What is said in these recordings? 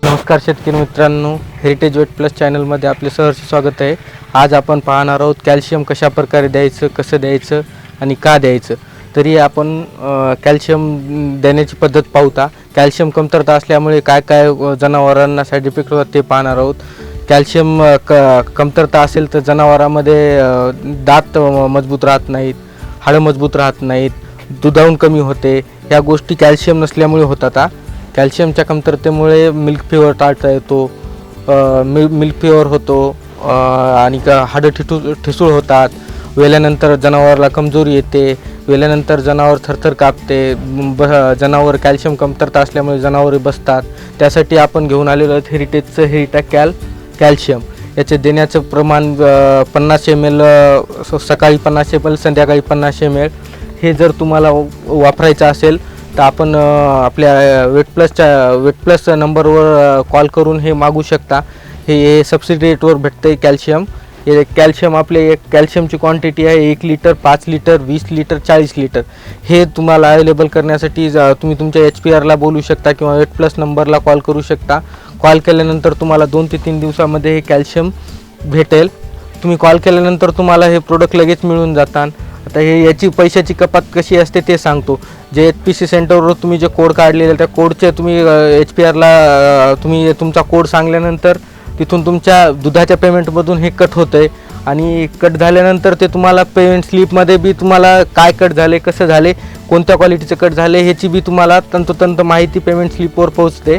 नमस्कार शेतकरी मित्रांनो, हेरिटेज वेट प्लस चॅनलमध्ये आपले सहर्ष स्वागत आहे। आज आपण पाहणार आहोत कॅल्शियम कशा प्रकारे द्यायचं, कसं द्यायचं आणि का द्यायचं। तरी आपण कॅल्शियम देण्याची पद्धत पाहूया। कॅल्शियम कमतरता असल्यामुळे काय काय जनावरांना साईड इफेक्ट होतात ते पाहणार आहोत। कॅल्शियम कमतरता असेल तर जनावरांमध्ये दात मजबूत राहत नाहीत, हाडं मजबूत राहत नाहीत, दुधावून कमी होते। ह्या गोष्टी कॅल्शियम नसल्यामुळे होतात। कॅल्शियमच्या कमतरतेमुळे मिल्क फिवर टाळता येतो, मिल्क फिवर होतो आणि हाडं ठिसूळ होतात। वेल्यानंतर जनावराला कमजोरी येते, वेल्यानंतर जनावर थरथर कापते, जनावर कॅल्शियम कमतरता असल्यामुळे जनावरे बसतात। त्यासाठी आपण घेऊन आलेलो आहोत हेरिटेजचं हेरिटा कॅल्शियम। याचे देण्याचं प्रमाण 50 ml सकाळी, 50 ml संध्याकाळी, 50 ml। हे जर तुम्हाला वापरायचं असेल तर आपण आपल्या वेट प्लस नंबरवर कॉल करून हे मागू शकता। हे सबसिडी रेटवर भेटते कॅल्शियम। हे कॅल्शियम आपले कॅल्शियमची क्वांटिटी आहे 1 लिटर, 5 लिटर, 20 लिटर, 40 लिटर। हे तुम्हाला अवेलेबल करण्यासाठी तुम्ही तुमच्या HPRला बोलू शकता किंवा वेट प्लस नंबरला कॉल करू शकता। कॉल केल्यानंतर तुम्हाला 2 ते 3 दिवसामध्ये हे कॅल्शियम भेटेल। तुम्ही कॉल केल्यानंतर तुम्हाला हे प्रोडक्ट लगेच मिळून जातात। आता याची पैशाची कपात कशी असते ते सांगतो। जे HPC सेंटरवर तुम्ही जे कोड काढलेले त्या कोडचे तुम्ही HPRला तुम्ही तुमचा कोड सांगल्यानंतर तिथून तुमच्या दुधाच्या पेमेंटमधून हे कट होतं आहे आणि कट झाल्यानंतर ते तुम्हाला पेमेंट स्लिपमध्ये बी तुम्हाला काय कट झाले, कसं झाले, कोणत्या क्वालिटीचं कट झाले ह्याची बी तुम्हाला तंतोतंत माहिती पेमेंट स्लिपवर पोहोचते।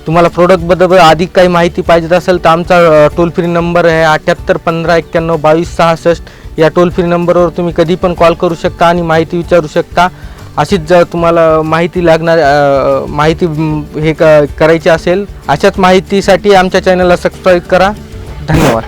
तुम्हाला प्रोडक्टबद्दल अधिक काही माहिती पाहिजे असेल तर आमचा टोल फ्री नंबर आहे 78 15 91 22 66। या टोल फ्री नंबरवर तुम्ही कधी पण कॉल करू शकता आणि माहिती विचारू शकता। अशीच जर तुम्हाला माहिती लागणार माहिती हे करायची असेल, अशाच माहितीसाठी आमच्या चॅनलला सबस्क्राईब करा। धन्यवाद।